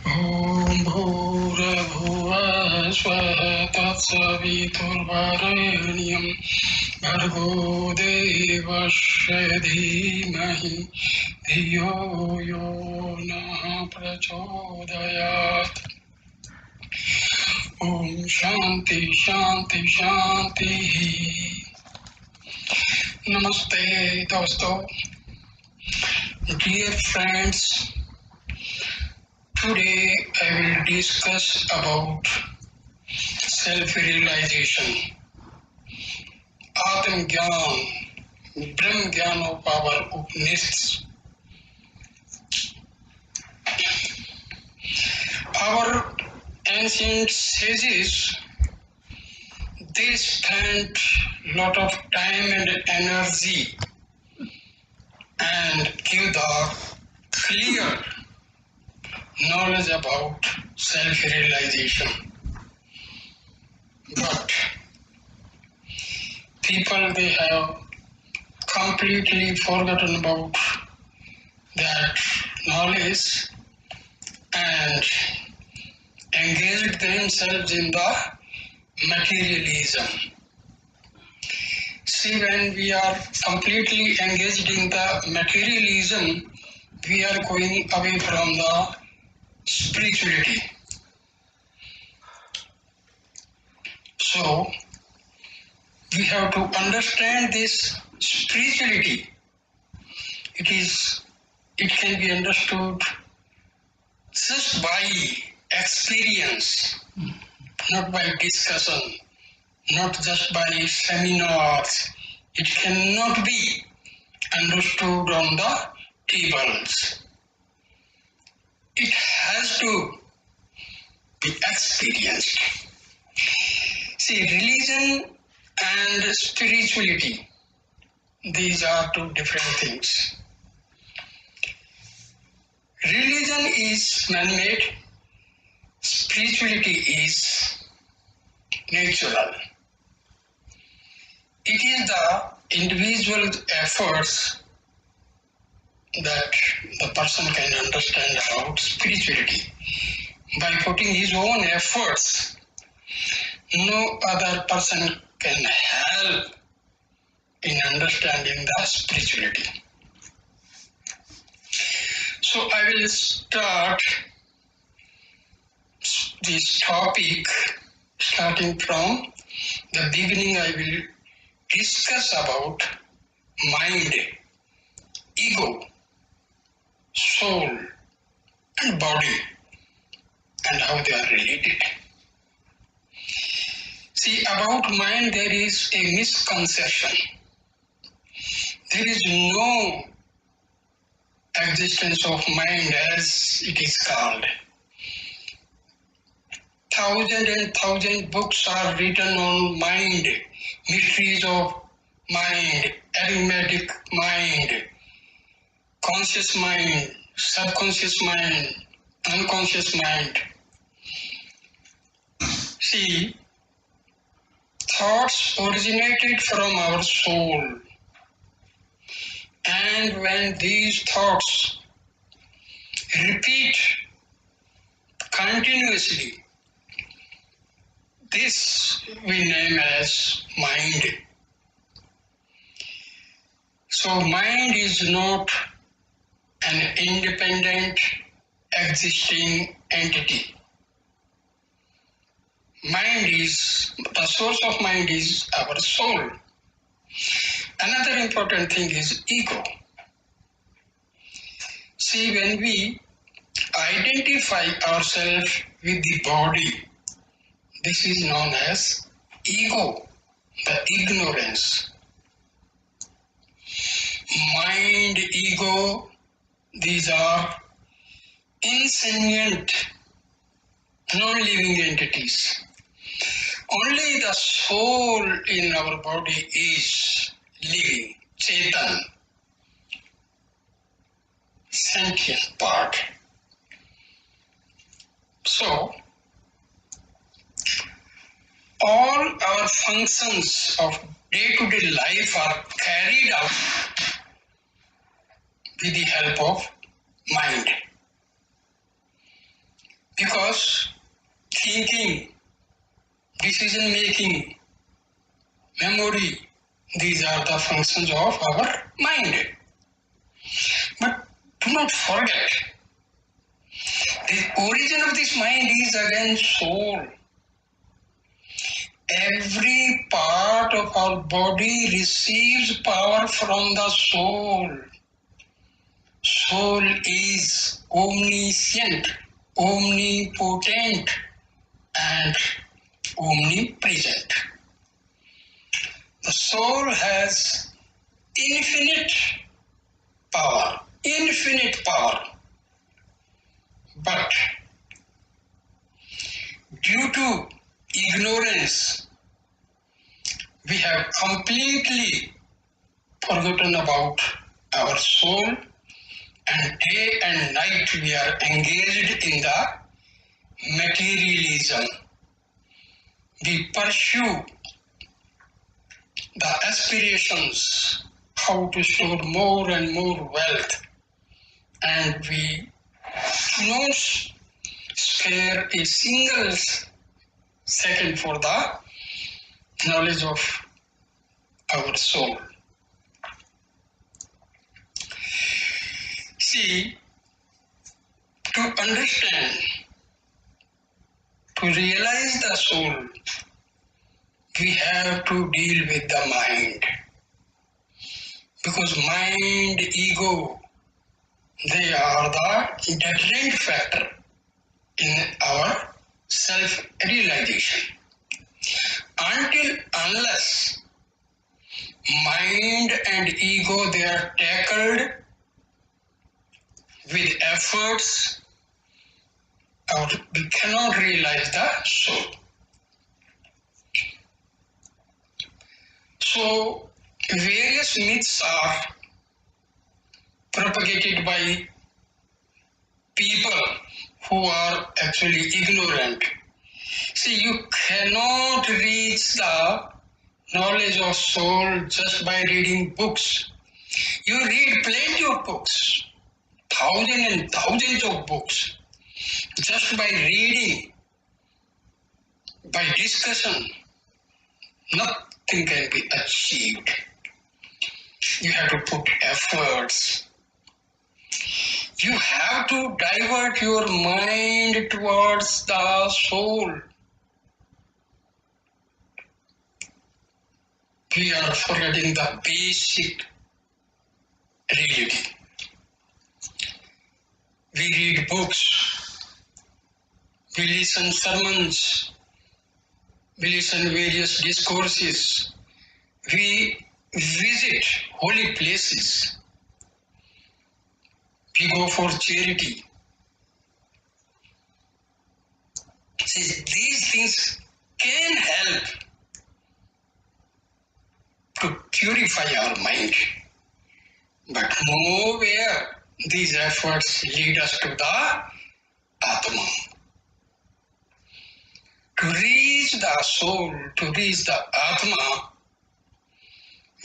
ॐ भूर्भुवः स्वः तत्सवितुर्वरेण्यं भर्गो देवस्य धीमहि धियो यो नः प्रचोदयात्। ॐ शान्ति शान्ति शान्तिः। Namaste दोस्तों, dear friends. Today I will discuss about self-realization, Atama Gyan, Braham Gyan of our Upanishads. Our ancient sages, they spent lot of time and energy and give the clear knowledge about self-realization. But people, they have completely forgotten about that knowledge and engaged themselves in the materialism. See, when we are completely engaged in the materialism, we are going away from the spirituality. So, we have to understand this spirituality. It can be understood just by experience, not by discussion, not just by seminars. It cannot be understood on the tables. It has to be experienced. See, religion and spirituality, these are two different things. Religion is man-made, spirituality is natural. It is the individual efforts that the person can understand about spirituality. By putting his own efforts, no other person can help in understanding the spirituality. So I will start this topic starting from the beginning. I will discuss about mind, ego, soul and body and how they are related. See, about mind there is a misconception. There is no existence of mind as it is called. Thousand books are written on mind, mysteries of mind, arithmetic mind, conscious mind, subconscious mind, unconscious mind. See, thoughts originated from our soul, and when these thoughts repeat continuously, this we name as mind. So mind is not an independent existing entity. The source of mind is our soul. Another important thing is ego. See, when we identify ourselves with the body, this is known as ego, the ignorance. Mind, ego, these are insentient, non-living entities. Only the soul in our body is living, Chetan, sentient part. So, all our functions of day-to-day life are carried out with the help of mind. Because thinking, decision making, memory, these are the functions of our mind. But do not forget, the origin of this mind is again soul. Every part of our body receives power from the soul. Soul is omniscient, omnipotent, and omnipresent. The soul has infinite power, but due to ignorance, we have completely forgotten about our soul, and day and night we are engaged in the materialism. We pursue the aspirations, how to store more and more wealth, and we do not spare a single second for the knowledge of our soul. See, to understand, to realize the soul, we have to deal with the mind. Because mind, ego, they are the deterrent factor in our self-realization. Unless mind and ego, they are tackled with efforts, or we cannot realize the soul. So, various myths are propagated by people who are actually ignorant. See, you cannot reach the knowledge of soul just by reading books. You read plenty of books, thousands and thousands of books. Just by reading, by discussion, nothing can be achieved. You have to put efforts. You have to divert your mind towards the soul. We are forgetting the basic reality. We read books, we listen sermons, we listen various discourses, we visit holy places, we go for charity. See, these things can help to purify our mind, but nowhere these efforts lead us to the Atama. To reach the soul, to reach the Atama,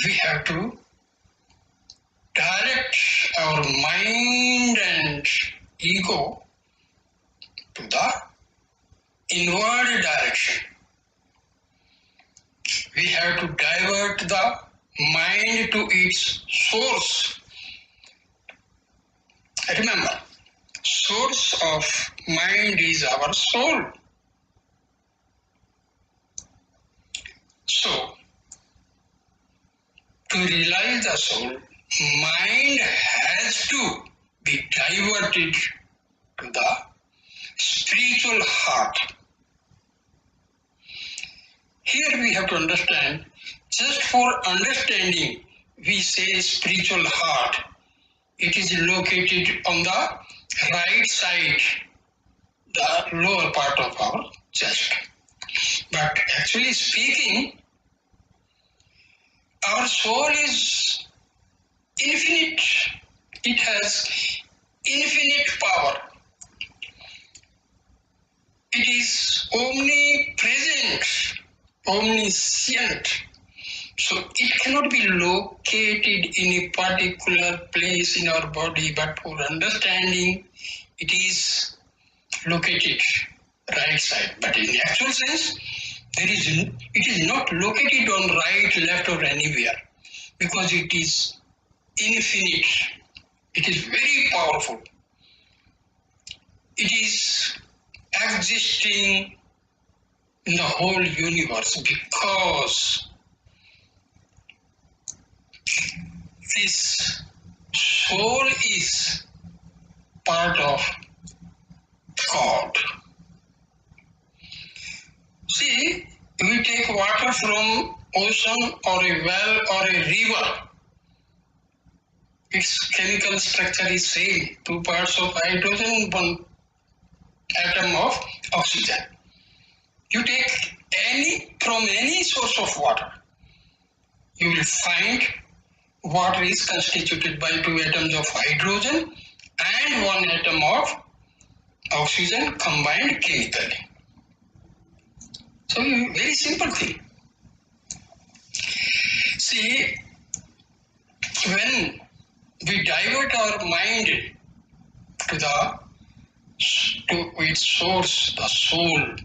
we have to direct our mind and ego to the inward direction. We have to divert the mind to its source. Remember, source of mind is our soul. So, to realize the soul, mind has to be diverted to the spiritual heart. Here we have to understand, just for understanding, we say spiritual heart. It is located on the right side, the lower part of our chest. But actually speaking, our soul is infinite. It has infinite power. It is omnipresent, omniscient. So it cannot be located in a particular place in our body, but for understanding, it is located right side, but in actual sense, it is not located on right, left, or anywhere, because it is infinite. It is very powerful. It is existing in the whole universe because this soul is part of God. See, we take water from ocean or a well or a river. Its chemical structure is same, 2 parts of hydrogen, 1 atom of oxygen. You take from any source of water, you will find water is constituted by 2 atoms of hydrogen and 1 atom of oxygen combined chemically. So very simple thing. See, when we divert our mind to its source, the soul,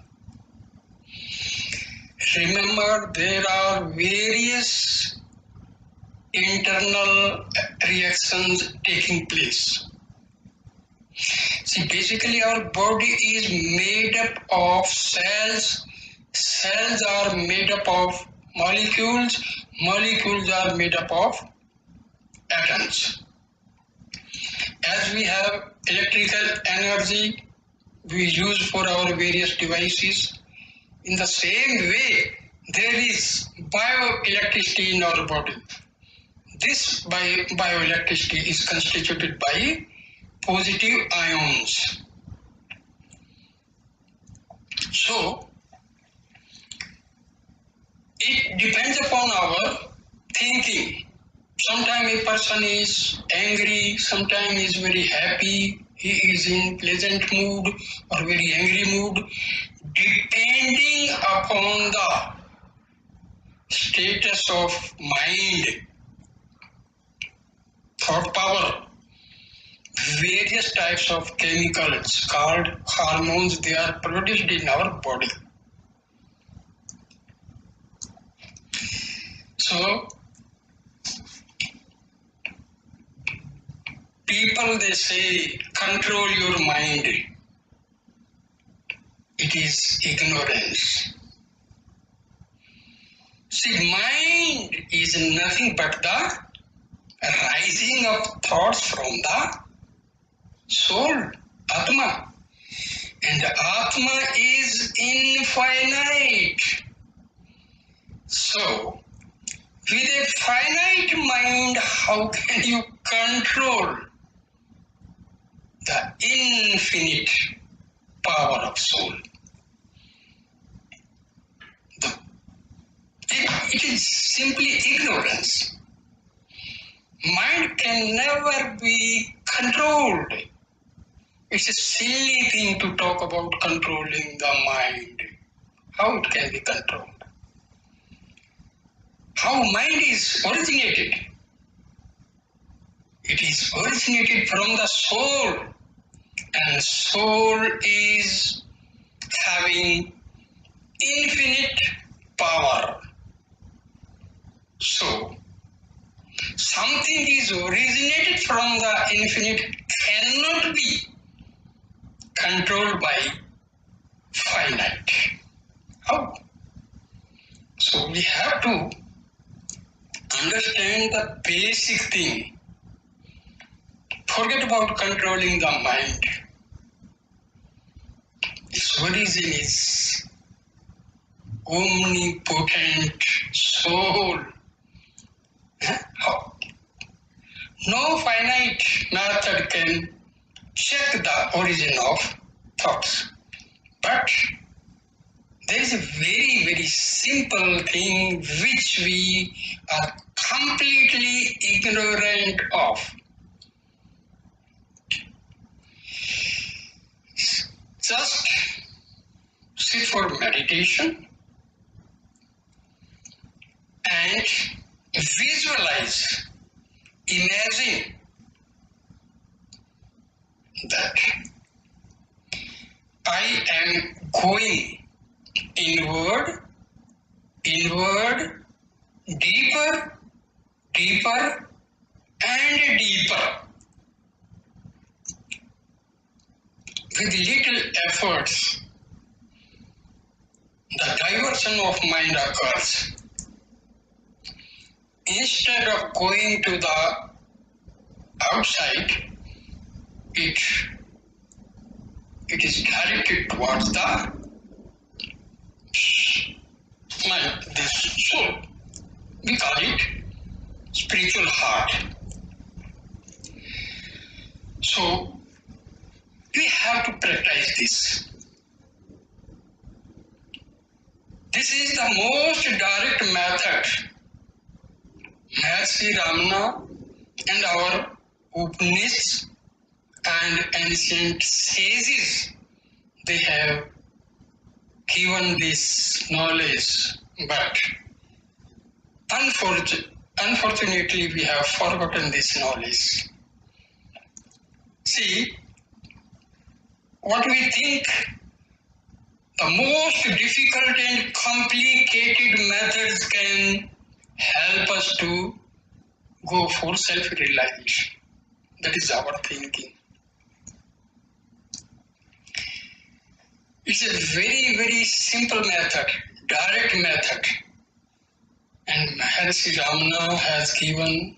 remember there are various internal reactions taking place. See, basically our body is made up of cells. Cells are made up of molecules. Molecules are made up of atoms. As we have electrical energy we use for our various devices, in the same way there is bioelectricity in our body. This bioelectricity is constituted by positive ions. So it depends upon our thinking. Sometimes a person is angry, sometimes is very happy, he is in pleasant mood or very angry mood, depending upon the status of mind, thought power. Various types of chemicals called hormones, they are produced in our body. So people, they say control your mind. It is ignorance. See, mind is nothing but the rising of thoughts from the soul, Atama. And Atma is infinite. So, with a finite mind, how can you control the infinite power of soul? It is simply ignorance. Mind can never be controlled. It's a silly thing to talk about controlling the mind. How it can be controlled? How mind is originated? It is originated from the soul, and soul is having infinite power. So, something is originated from the infinite cannot be controlled by finite. How? So we have to understand the basic thing. Forget about controlling the mind. Its origin is omnipotent soul. How? No finite method can check the origin of thoughts. But there is a very, very simple thing which we are completely ignorant of. Just sit for meditation and visualize, imagine that I am going inward, inward, deeper, deeper, and deeper. With little efforts, the diversion of mind occurs. Instead of going to the outside, it is directed towards the mind, this soul. We call it spiritual heart. So we have to practice this. This is the most direct method. Maharshi Ramana and our Upanishads and ancient sages, they have given this knowledge, but unfortunately we have forgotten this knowledge. See, what we think the most difficult and complicated methods can help us to go for self-realization. That is our thinking. It's a very, very simple method, direct method. And Maharshi Ramana has given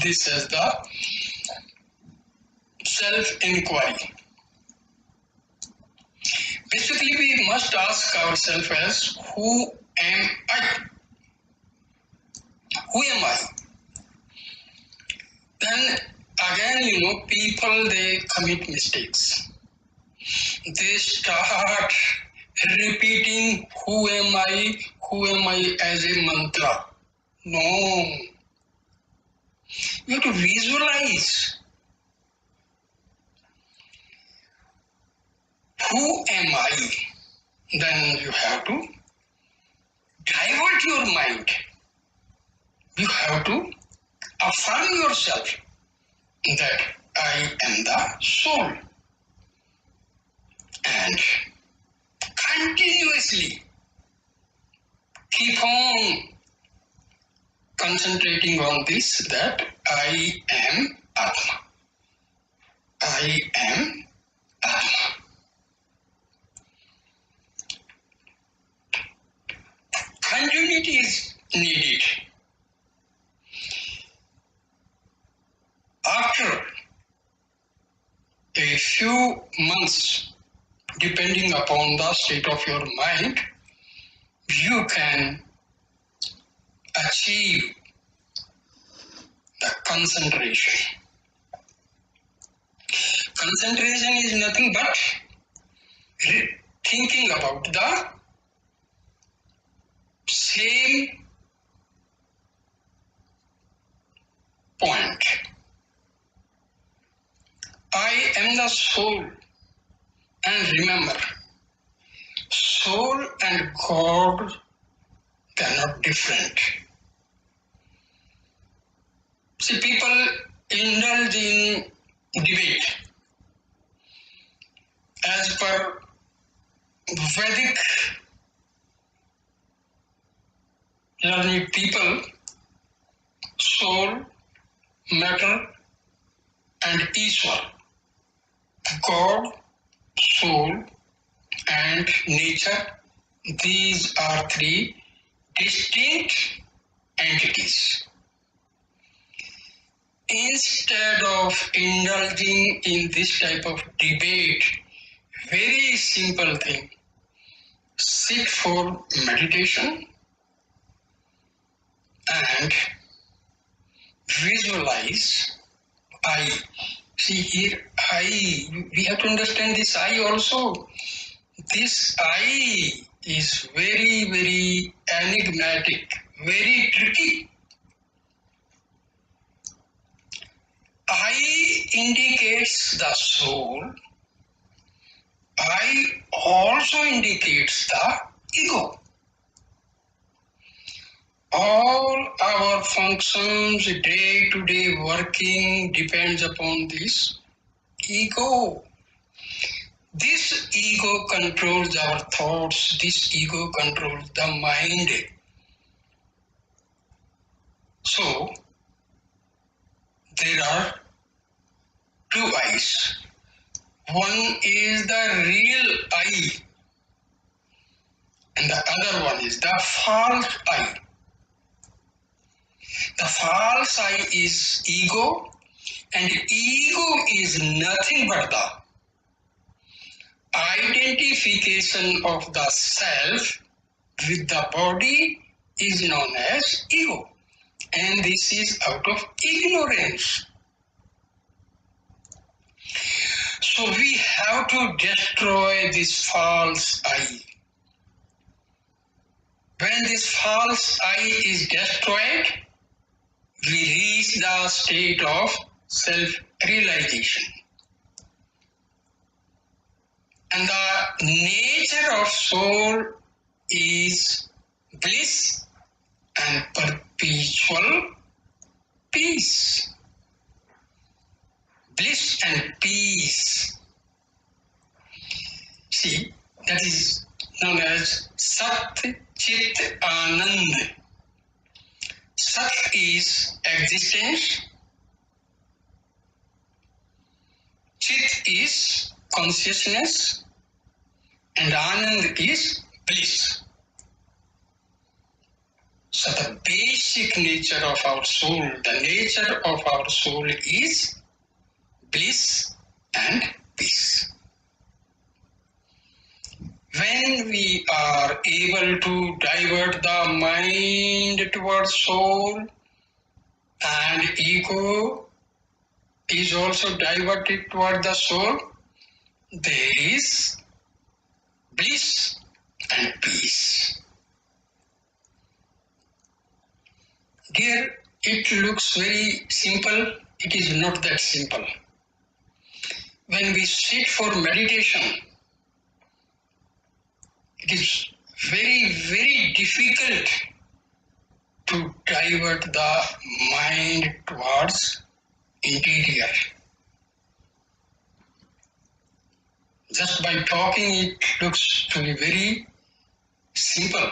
this as the self-inquiry. Basically, we must ask ourselves as, who am I? Who am I? Then again, people, they commit mistakes. They start repeating, who am I as a mantra. No. You have to visualize. Who am I? Then you have to divert your mind. You have to affirm yourself that I am the soul. And continuously keep on concentrating on this, that I am Atama. I am Atama. Continuity is needed. After a few months, depending upon the state of your mind, you can achieve the concentration. Concentration is nothing but thinking about the same point. I am the soul. And remember, soul and God, they are not different. See, people indulge in debate. As per Vedic learned people, soul, matter, and Ishwar, God, soul, and nature, these are three distinct entities. Instead of indulging in this type of debate, very simple thing, sit for meditation and visualize I. See here, I, we have to understand this I also. This I is very, very enigmatic, very tricky. I indicates the soul. I also indicates the ego. All our functions, day-to-day working depends upon this ego. This ego controls our thoughts, this ego controls the mind. So, there are two eyes. One is the real eye, and the other one is the false eye. The false eye is ego, and ego is nothing but the identification of the self with the body is known as ego, and this is out of ignorance. So we have to destroy this false I. When this false I is destroyed, we reach the state of self-realization. And the nature of soul is bliss and perpetual peace. Bliss and peace. See, that is known as Sat Chit Anand. Sat is existence, Chit is consciousness, and Anand is bliss. So the basic nature of our soul, the nature of our soul is bliss and peace. When we are able to divert the mind towards soul, and ego is also diverted toward the soul, there is bliss and peace. Dear, it looks very simple. It is not that simple. When we sit for meditation, it is very, very difficult to divert the mind towards interior. Just by talking, it looks to be very simple,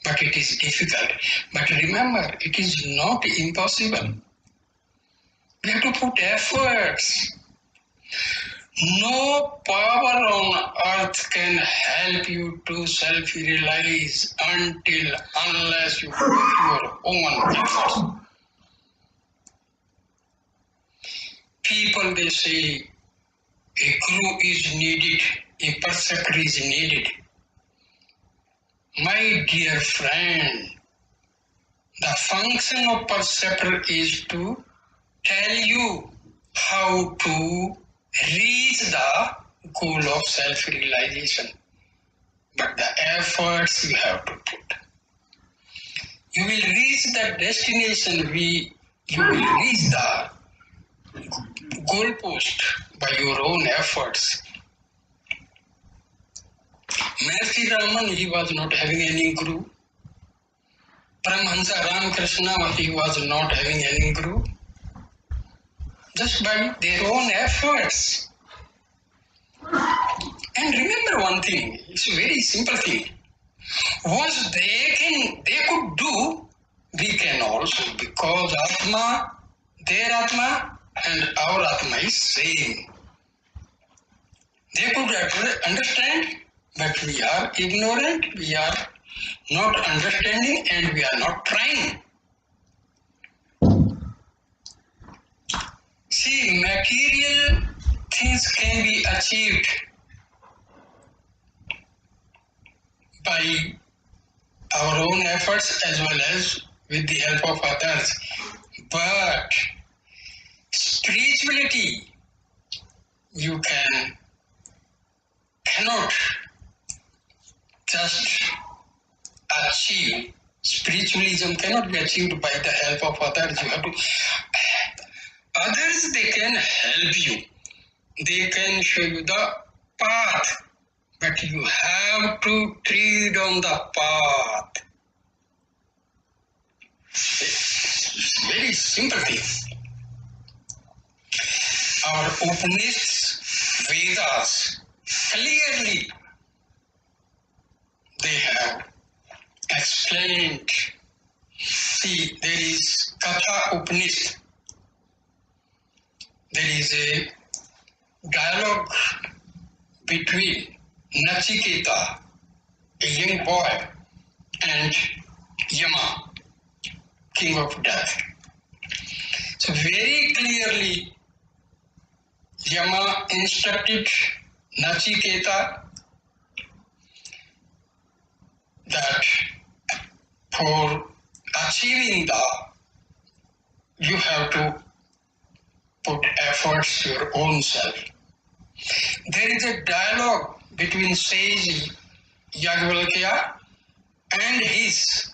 but it is difficult. But remember, it is not impossible. We have to put efforts. No power on earth can help you to self-realize unless you put your own efforts. People, they say, a guru is needed, a preceptor is needed. My dear friend, the function of preceptor is to tell you how to reach the goal of self-realization. But the efforts you have to put. You will reach the destination, you will reach the goalpost by your own efforts. Maharshi Ramana, he was not having any guru. Paramahansa Ramakrishna, he was not having any guru. Just by their own efforts. And remember one thing, it's a very simple thing. What they could do, we can also, because Atma, their Atma and our Atma is same. They could understand, but we are ignorant, we are not understanding, and we are not trying. See, material things can be achieved by our own efforts as well as with the help of others. But spirituality, you cannot just achieve. Spiritualism cannot be achieved by the help of others. You have to. Others, they can help you. They can show you the path. But you have to tread on the path. It's very simple thing. Our Upanishads, Vedas, clearly they have explained. See, there is Katha Upanishad. There is a dialogue between Nachiketa, a young boy, and Yama, king of death. So very clearly, Yama instructed Nachiketa that for achieving you have to put efforts to your own self. There is a dialogue between sage Yagvalkya and his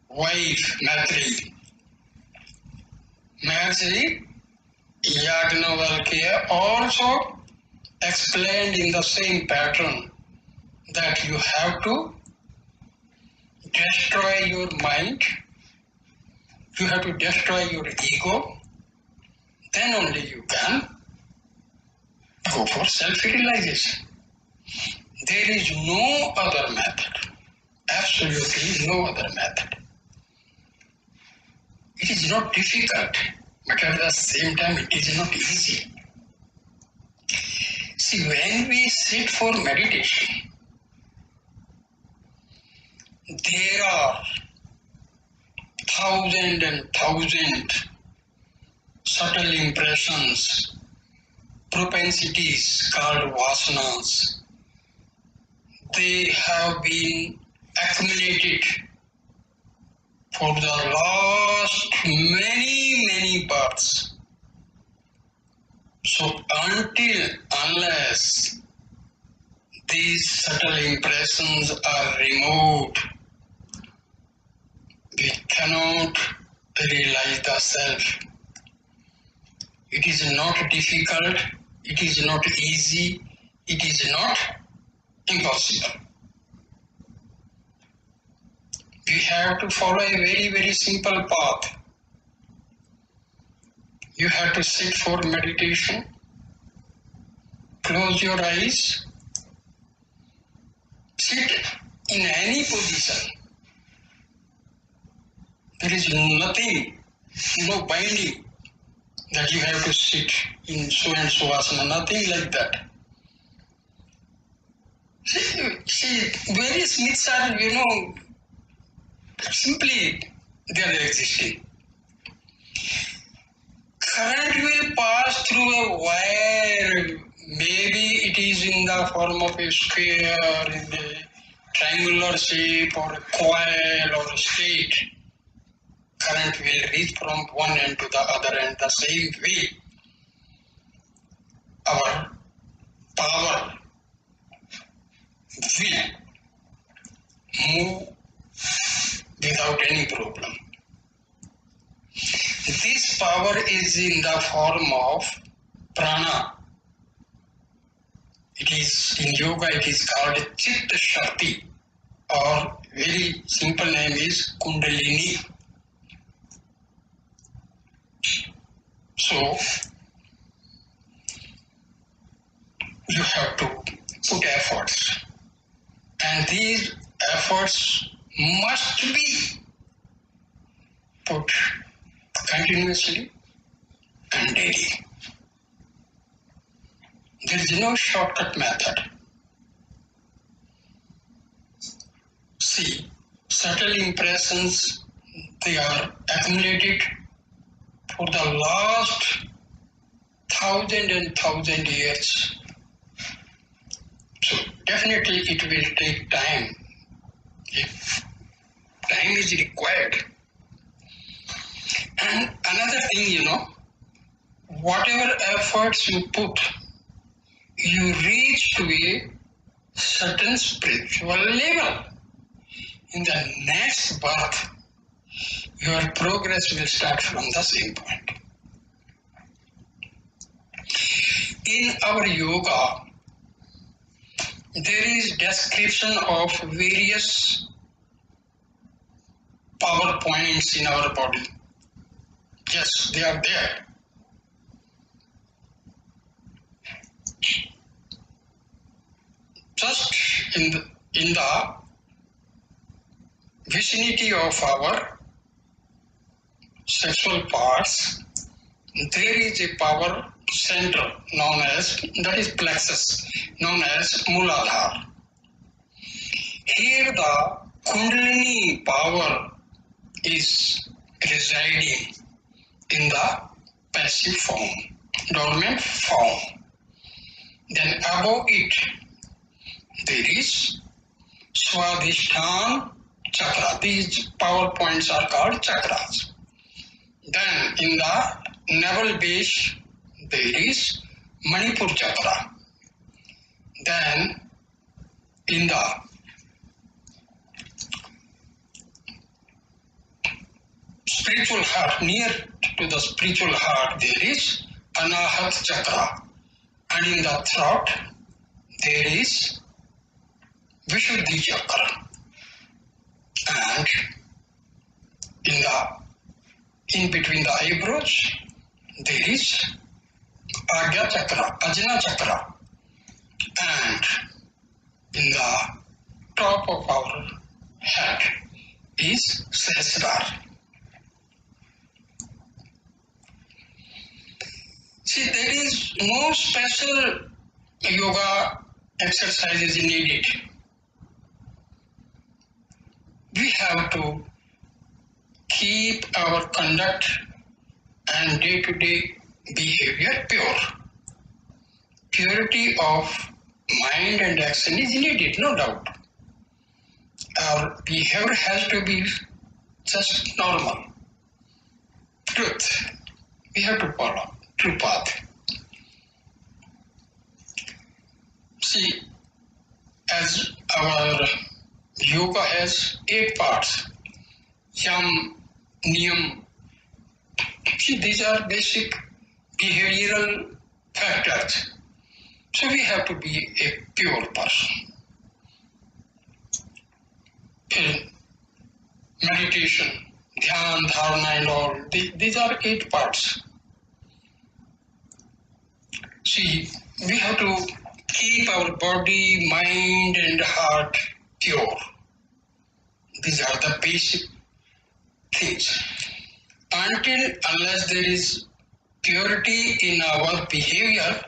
wife Maitri. Maharshi Yagnavalkya also explained in the same pattern that you have to destroy your mind, you have to destroy your ego, then only you can go for self-realization. There is no other method, absolutely no other method. It is not difficult, but at the same time it is not easy. See, when we sit for meditation, there are thousand and thousand subtle impressions, propensities called vasanas. They have been accumulated for the last many births. So unless these subtle impressions are removed, we cannot realize the self. It is not difficult, it is not easy, it is not impossible. We have to follow a very simple path. You have to sit for meditation, close your eyes, sit in any position. There is nothing, no binding that you have to sit in so and so asana, nothing like that. See, various myths are, simply they are existing. Current will pass through a wire, maybe it is in the form of a square, in a triangular shape, or a coil, or a state. Current will reach from one end to the other end the same way. Our power will move without any problem. This power is in the form of prana. It is in yoga, it is called Chitta Shakti, or very simple name is Kundalini. So you have to put efforts, and these efforts must be put continuously and daily. There is no shortcut method. See, subtle impressions, they are accumulated for the last thousand years. So definitely it will take time. If time is required. And another thing, whatever efforts you put, you reach to a certain spiritual level. In the next birth, your progress will start from the same point. In our yoga, there is description of various power points in our body. Yes, they are there. just in the vicinity of our sexual parts, there is a power center known as, that is plexus, known as Muladhara. Here the Kundalini power is residing in the passive form, dormant form. Then above it, there is Swadhisthana chakra. These power points are called chakras. Then in the navel base, there is Manipur chakra. Then in the spiritual heart, near to the spiritual heart, there is Anahat chakra. And in the throat, there is Vishuddhi chakra. And in between the eyebrows, there is Agya chakra, Ajna chakra. And in the top of our head is Sahasrara. See, there is no special yoga exercises needed. We have to keep our conduct and day-to-day behavior pure. Purity of mind and action is needed, no doubt. Our behavior has to be just normal. Truth. We have to follow true path. See, as our yoga has 8 parts, yam, niyam. See, these are basic behavioral factors. So we have to be a pure person. In meditation, dhyan, dharana and all, these are 8 parts. See, we have to keep our body, mind and heart pure. These are the basic things. Unless there is purity in our behavior,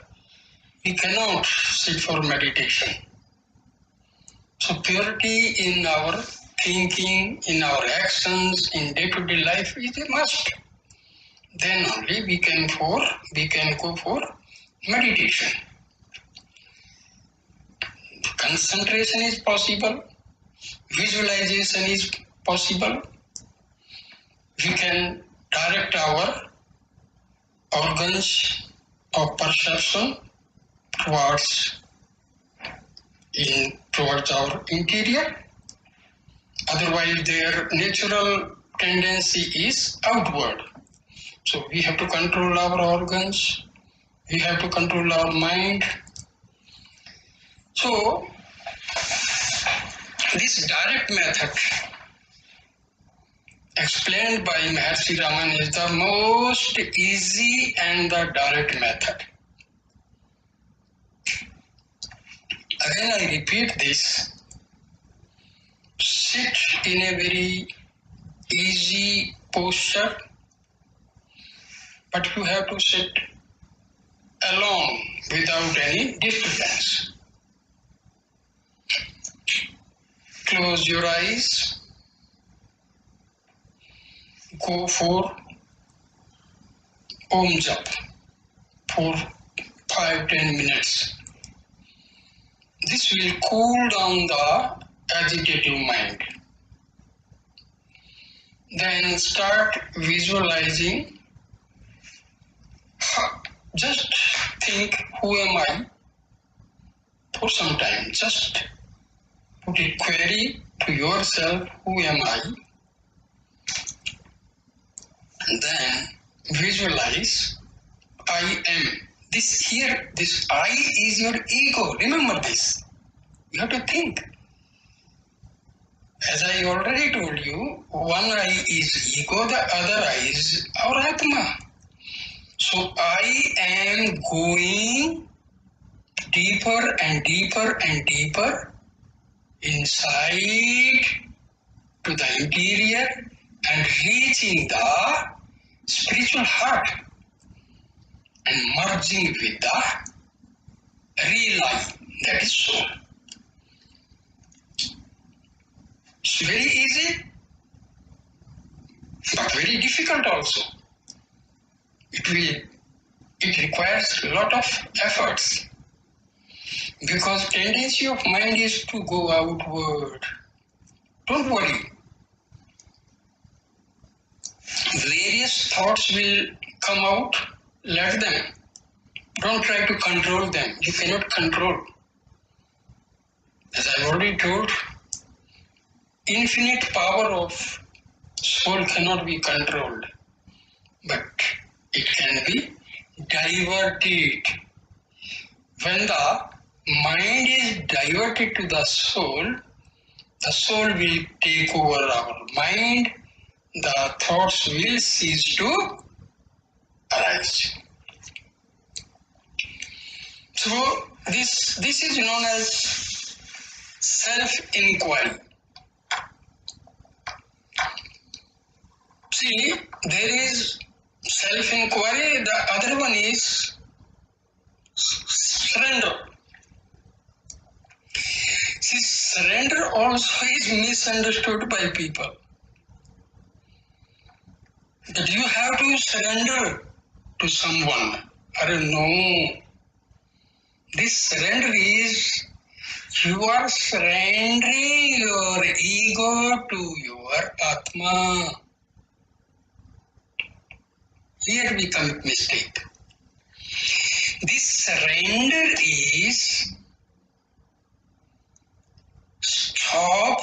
we cannot sit for meditation. So purity in our thinking, in our actions, in day-to-day life is a must. Then only we can go for meditation. Concentration is possible, visualization is possible. We can direct our organs of perception towards our interior. Otherwise, their natural tendency is outward. So we have to control our organs, we have to control our mind. So this direct method explained by Maharshi Ramana is the most easy and the direct method. Again, I repeat this. Sit in a very easy posture, but you have to sit alone without any disturbance. Close your eyes. Go for Om Jap for 5-10 minutes. This will cool down the agitative mind. Then start visualizing. Just think, who am I? For some time, just put a query to yourself, who am I? And then visualize, I am. This I is your ego. Remember this. You have to think. As I already told you, one eye is ego, the other eye is our Atama. So I am going deeper and deeper and deeper inside to the interior and reaching the spiritual heart and merging with the real life, that is soul. It's very easy, but very difficult also. It requires a lot of efforts because tendency of mind is to go outward. Don't worry. Various thoughts will come out, let them. Don't try to control them. You cannot control. As I've already told, infinite power of soul cannot be controlled, but it can be diverted. When the mind is diverted to the soul will take over our mind, the thoughts will cease to arise. So this is known as self-inquiry. See, there is self-inquiry, the other one is surrender. See, surrender also is misunderstood by people. That you have to surrender to someone. I don't know. This surrender is you are surrendering your ego to your Atama. Here we commit mistake. This surrender is stop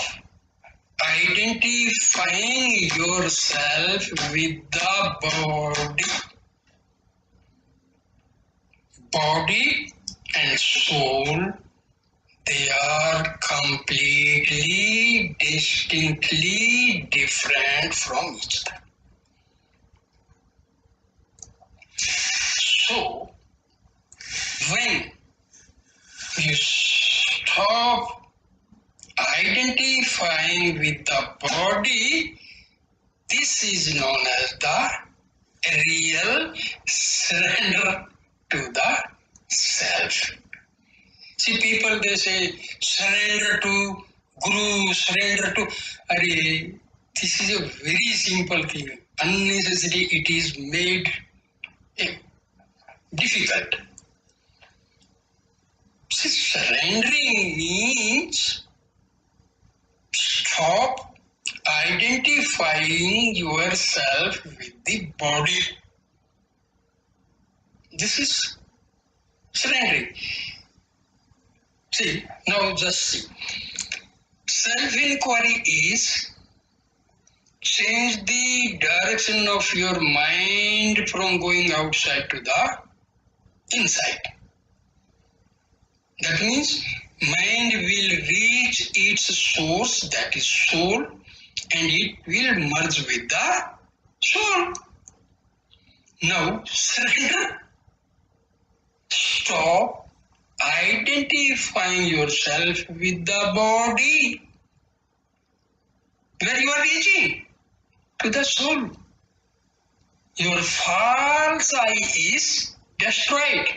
identifying yourself with the body. Body and soul, they are completely, distinctly different from each other. So, when you stop identifying with the body, this is known as the real surrender to the self. See, people, they say, surrender to Guru, surrender to... This is a very simple thing. Unnecessary, it is made difficult. See, surrendering means stop identifying yourself with the body. This is surrendering. See, now just see. Self-inquiry is change the direction of your mind from going outside to the inside. That means mind will reach its source, that is soul, and it will merge with the soul. Now surrender. Stop identifying yourself with the body. Where you are reaching? To the soul. Your false I is destroyed.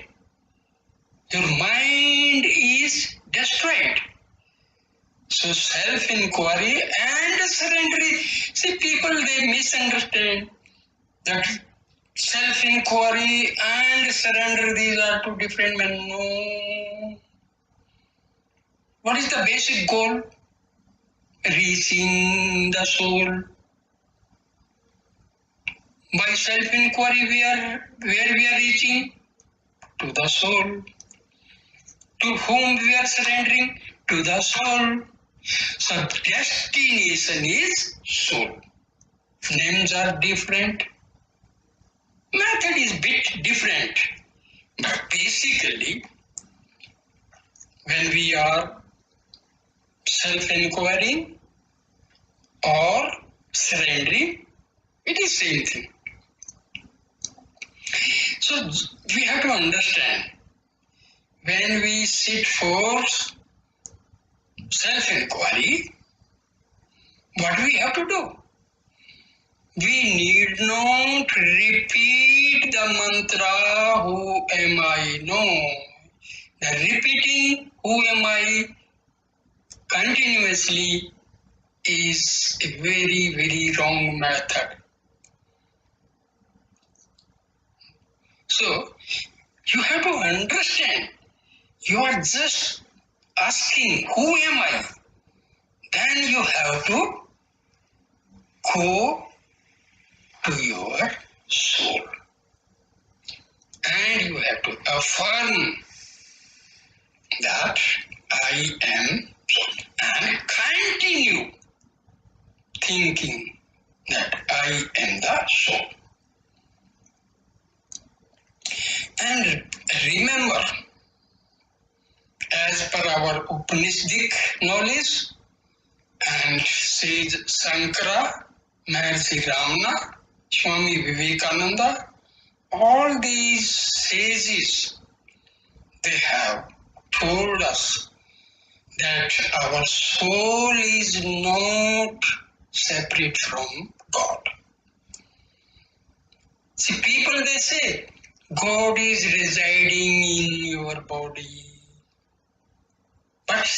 Your mind is destroyed. So self-inquiry and surrender. See, people, they misunderstand that self-inquiry and surrender, these are two different men. No. What is the basic goal? Reaching the soul. By self-inquiry, where we are reaching? To the soul. To whom we are surrendering? To the soul. So destination is soul. Names are different. Method is bit different. But basically, when we are self-inquiring or surrendering, it is same thing. So we have to understand, when we sit for self-inquiry, what we have to do? We need not repeat the mantra, who am I? No. The repeating, who am I, continuously is a very, very wrong method. So, you have to understand, you are just asking, who am I? Then you have to go to your soul. And you have to affirm that I am soul. And continue thinking that I am the soul. And remember, as per our Upanishadic knowledge, and sage Sankara, Maharshi Ramana, Swami Vivekananda, all these sages, they have told us that our soul is not separate from God. See, people, they say, God is residing in your body. But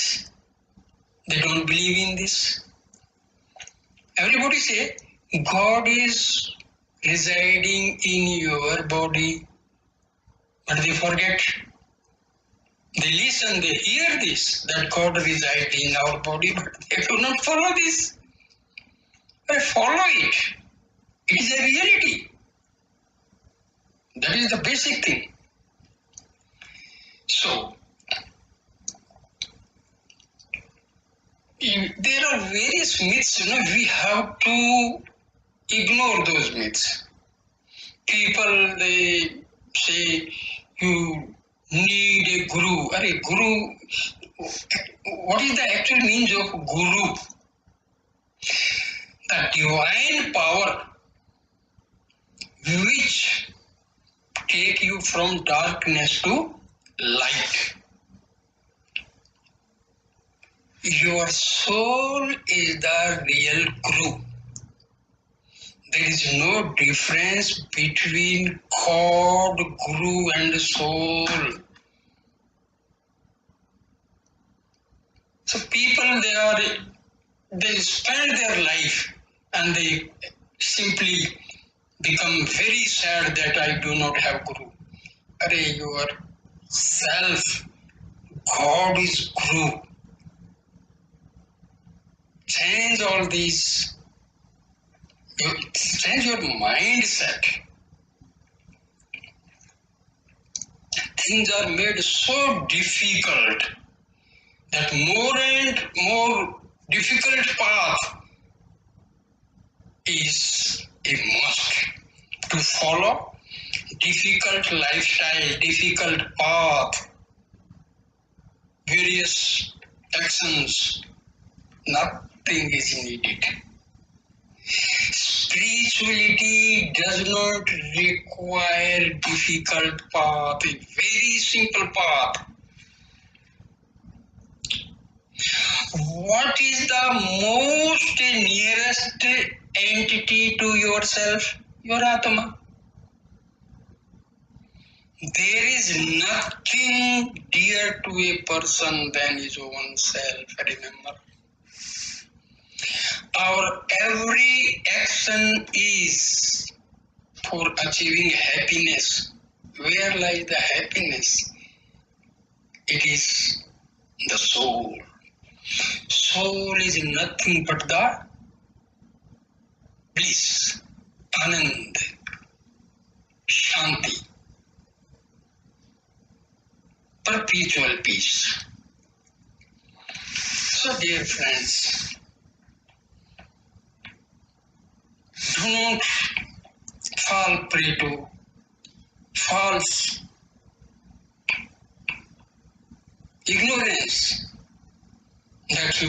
they don't believe in this. Everybody say, God is residing in your body. But they forget. They listen, they hear this, that God resides in our body, but they do not follow this. They follow it. It is a reality. That is the basic thing. So, there are various myths, we have to ignore those myths. People, they say, you need a guru. Guru, what is the actual meaning of guru? The divine power which take you from darkness to light. Your soul is the real guru. There is no difference between God, guru and soul. So people, they spend their life and they simply become very sad that I do not have guru. Your self, God is guru. Change all these. Change your mindset. Things are made so difficult that more and more difficult path is a must to follow. Difficult lifestyle, difficult path, various actions, nothing is needed. Spirituality does not require difficult path, a very simple path. What is the most nearest entity to yourself? Your Atama. There is nothing dear to a person than his own self, remember. Our every action is for achieving happiness. Where lies the happiness? It is the soul. Soul is nothing but the bliss, anand, shanti, perpetual peace. So dear friends, do not fall prey to false ignorance that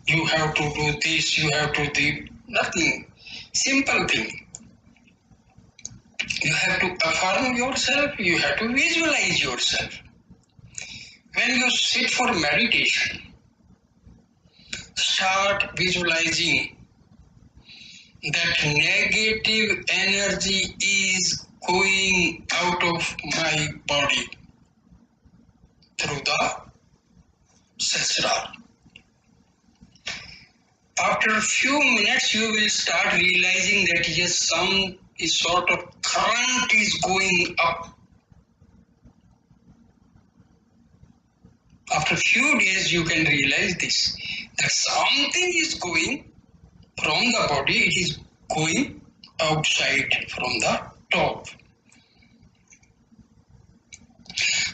you have to do this, you have to do nothing. Simple thing. You have to affirm yourself, you have to visualize yourself. When you sit for meditation, start visualizing that negative energy is going out of my body through the sesra. After a few minutes, you will start realizing that yes, some sort of current is going up. After a few days, you can realize this, that something is going from the body, it is going outside from the top.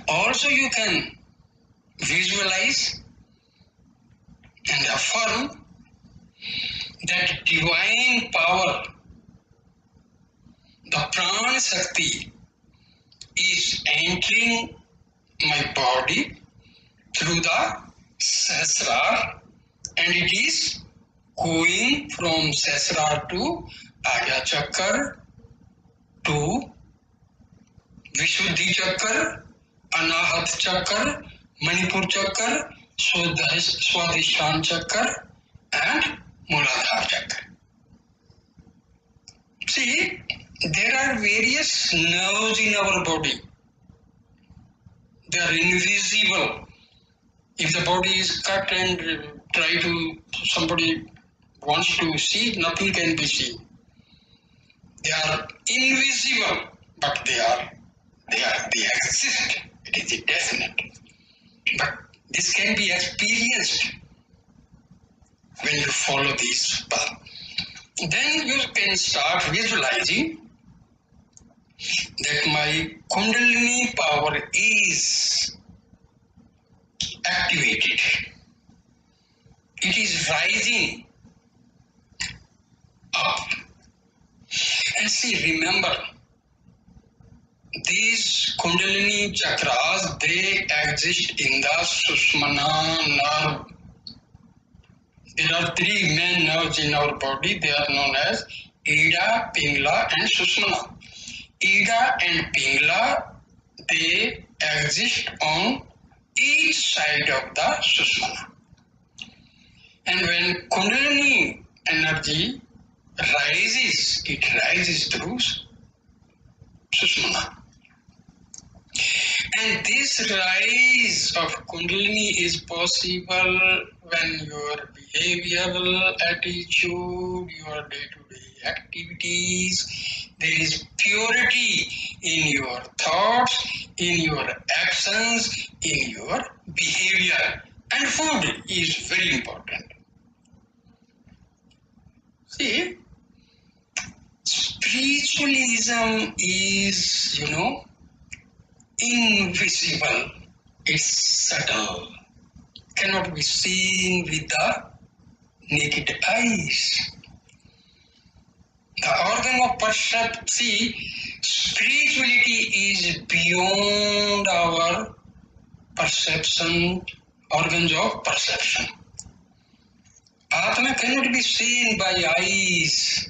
Also, you can visualize and affirm that divine power, the prana shakti, is entering my body through the sahasrara, and it is going from sahasrara to Agya Chakra to Vishuddhi Chakra, Anahat Chakra, Manipur Chakra, Swadhisthana Chakra, and Muladhara Chakra. See, there are various nerves in our body. They are invisible. If the body is cut and somebody wants to see, nothing can be seen. They are invisible, but they exist. It is definite. But this can be experienced when you follow this path. Then you can start visualizing that my Kundalini power is activated. It is rising up. And see, remember, these Kundalini chakras, they exist in the Sushmana nerve. There are three main nerves in our body. They are known as Ida, Pingala, and Sushmana. Ida and Pingala, they exist on each side of the Sushmana. And when Kundalini energy rises, it rises through Sushmana. And this rise of Kundalini is possible when your behavioral attitude, your day-to-day activities, there is purity in your thoughts, in your actions, in your behavior. And food is very important. See, spiritualism is, invisible. It's subtle. Cannot be seen with the naked eyes. The organ of perception, see, spirituality is beyond our perception, organs of perception. Atma cannot be seen by eyes.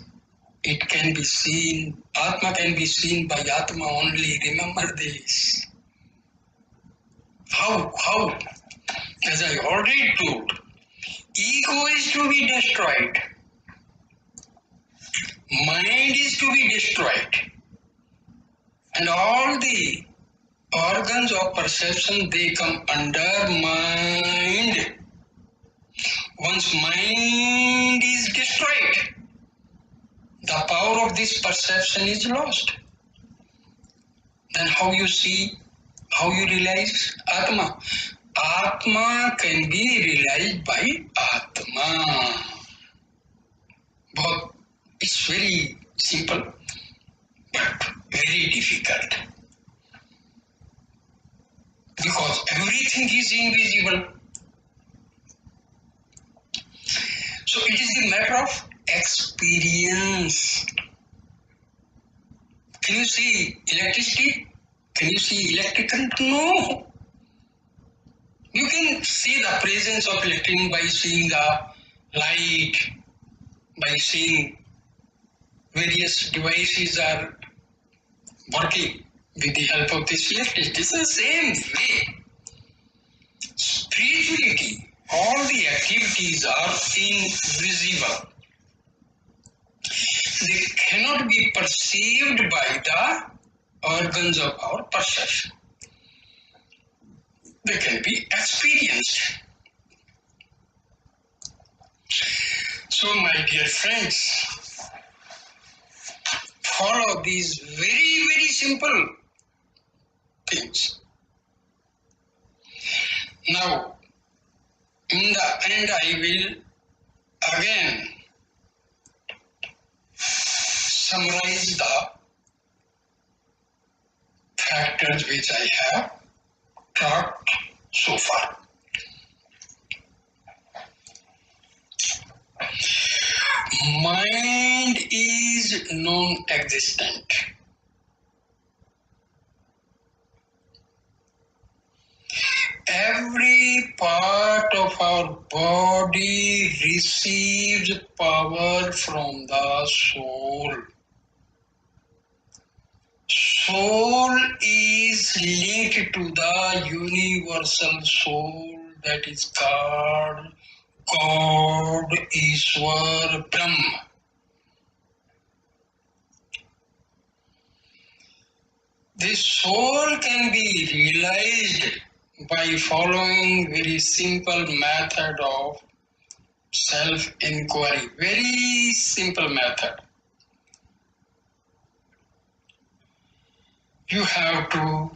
It can be seen, Atma can be seen by Atma only. Remember this. How? As I already told, ego is to be destroyed. Mind is to be destroyed. And all the organs of perception, they come under mind. Once mind is destroyed, the power of this perception is lost. Then how you see, how you realize Atma? Atma can be realized by Atma. But it's very simple, but very difficult. Because everything is invisible. So it is the matter of experience. Can you see electricity? Can you see electric current? No. You can see the presence of electricity by seeing the light, by seeing various devices are working with the help of this electricity. It's the same way. spirituality, all the activities are invisible. They cannot be perceived by the organs of our perception. They can be experienced. So, my dear friends, follow these very, very simple things. Now, in the end, I will again summarize the factors which I have talked so far. Mind is non-existent. Every part of our body receives power from the soul. Soul is linked to the universal soul that is called God, Ishwar, Braham. This soul can be realized by following very simple method of self-inquiry. Very simple method. You have to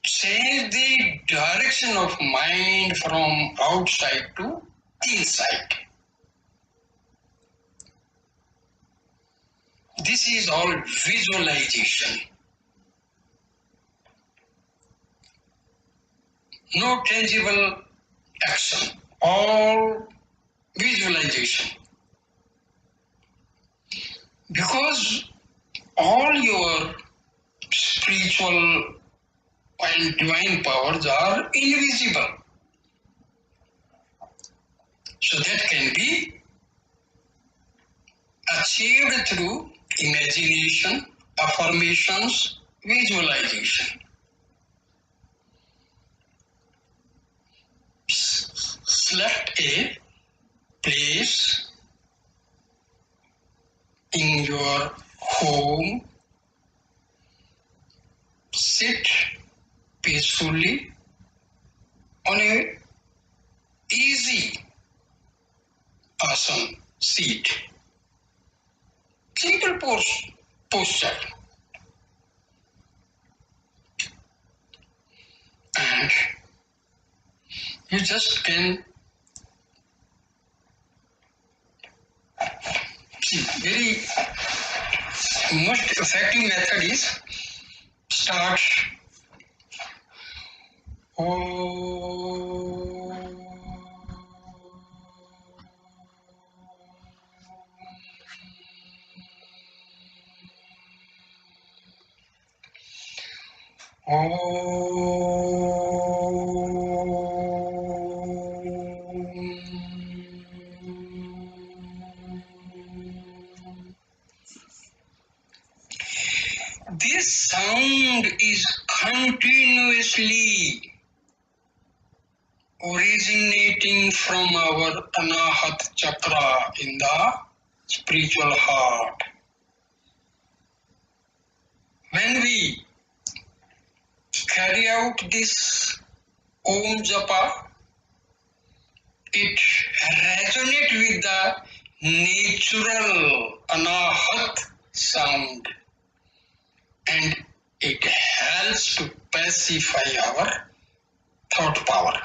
change the direction of mind from outside to inside. This is all visualization. No tangible action, all visualization. Because all your spiritual and divine powers are invisible. So that can be achieved through imagination, affirmations, visualization. Select a place in your home, sit peacefully on a easy asana seat. Simple posture. And you just can see, very most effective method is start This sound is continuously originating from our Anahat chakra in the spiritual heart. When we carry out this Om Japa, it resonates with the natural Anahat sound, and it helps to pacify our thought power.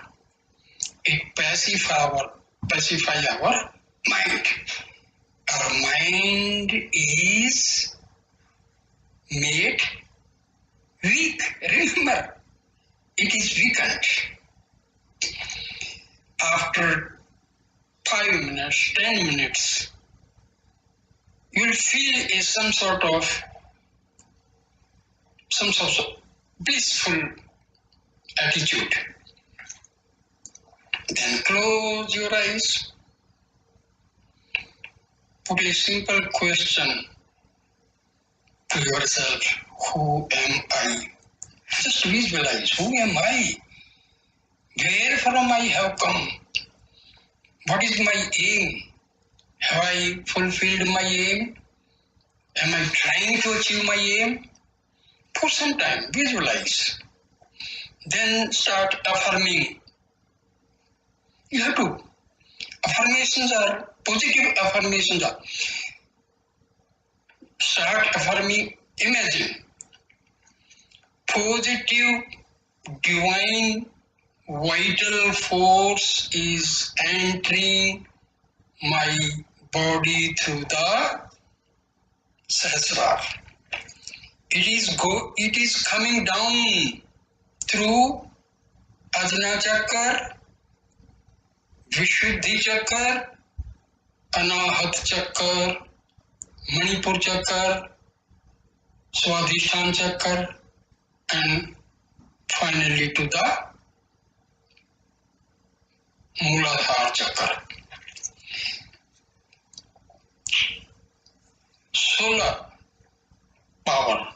It pacify our mind. Our mind is made weak. Remember, it is weakened. After 5 minutes, 10 minutes, you will feel some sort of blissful attitude. Then close your eyes. Put a simple question to yourself. Who am I? Just visualize. Who am I? Where from I have come? What is my aim? Have I fulfilled my aim? Am I trying to achieve my aim? For some time, visualize. Then start affirming. You have to. Affirmations are, positive affirmations are. Start affirming, imagine. Positive, divine, vital force is entering my body through the Sahasrara. It is coming down through Ajna Chakra, Vishuddhi Chakra, Anahat Chakra, Manipur Chakra, Swadhisthana Chakra, and finally to the Muladhara Chakra. Solar power,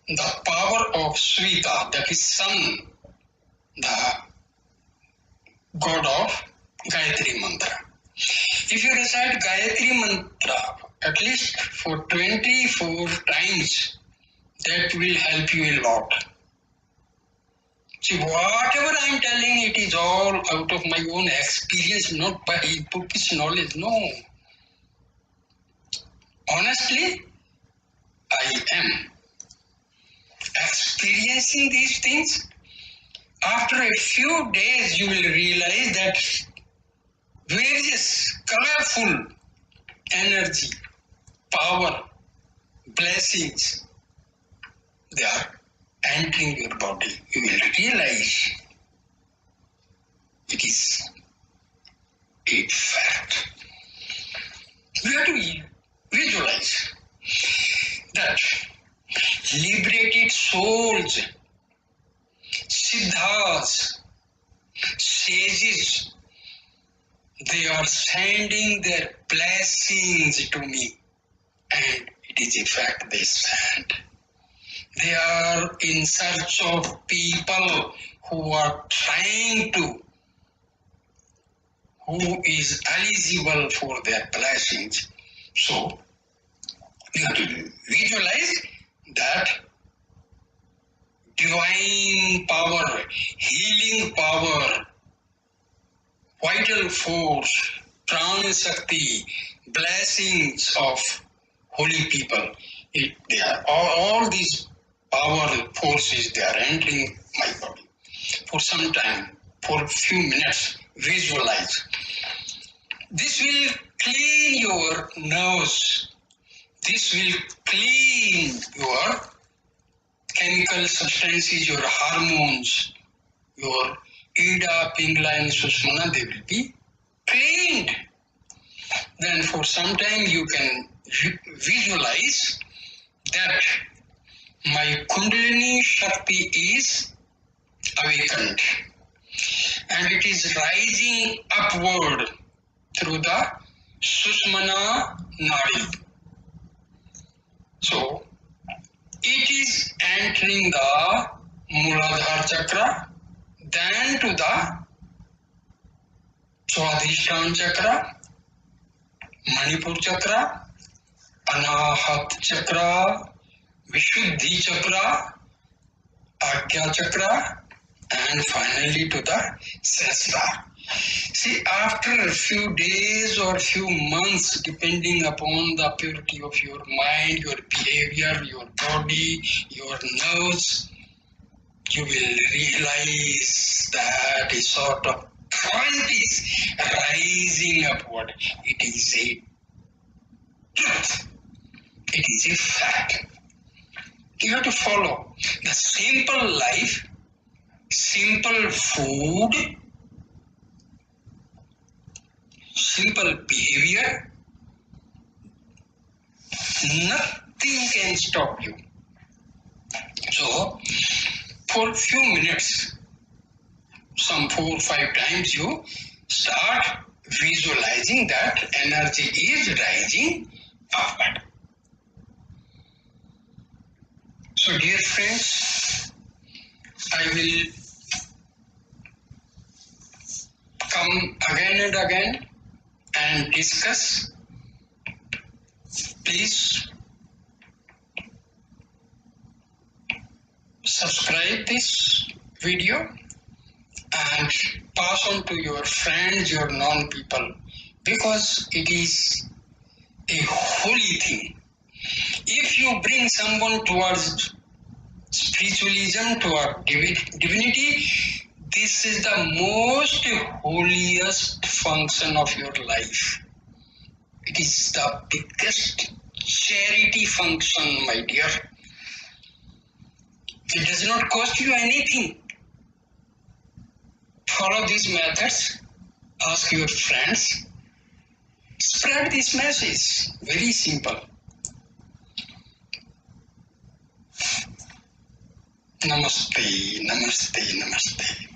the power of Svita, that is sun, the god of Gayatri Mantra. If you recite Gayatri Mantra at least for 24 times, that will help you a lot. See, whatever I am telling, it is all out of my own experience, not by bookish knowledge. No. Honestly, I am experiencing these things. After a few days, you will realize that various colorful energy, power, blessings, they are entering your body. You will realize it is a fact. We have to visualize that liberated souls, siddhas, sages, they are sending their blessings to me, and it is a fact they send. They are in search of people who are trying to, who is eligible for their blessings. So, you have to visualize that divine power, healing power, vital force, prana shakti, blessings of holy people. They are all these power forces, they are entering my body. For some time, for a few minutes, visualize. This will clean your nerves. This will clean your chemical substances, your hormones, your Ida, Pingla, and Susmana, they will be cleaned. Then for some time you can visualize that my Kundalini Shakti is awakened and it is rising upward through the Susmana Nadi. So it is entering the Muladhara Chakra, then to the Swadhisthana Chakra, Manipur Chakra, Anahat Chakra, Vishuddhi Chakra, Agya Chakra, and finally to the Sahasrara. See, after a few days or few months, depending upon the purity of your mind, your behavior, your body, your nerves, you will realize that a sort of current is rising upward. It is a truth. It is a fact. You have to follow the simple life, simple food, simple behavior. Nothing can stop you. So, for a few minutes, some 4 or 5 times, you start visualizing that energy is rising upward. So, dear friends, I will come again and again and discuss. Please subscribe this video and pass on to your friends, your non-people, because it is a holy thing. If you bring someone towards spiritualism, toward divinity, this is the most holiest function of your life. It is the biggest charity function, my dear. It does not cost you anything. Follow these methods, ask your friends, spread this message. Very simple. Namaste, namaste, namaste.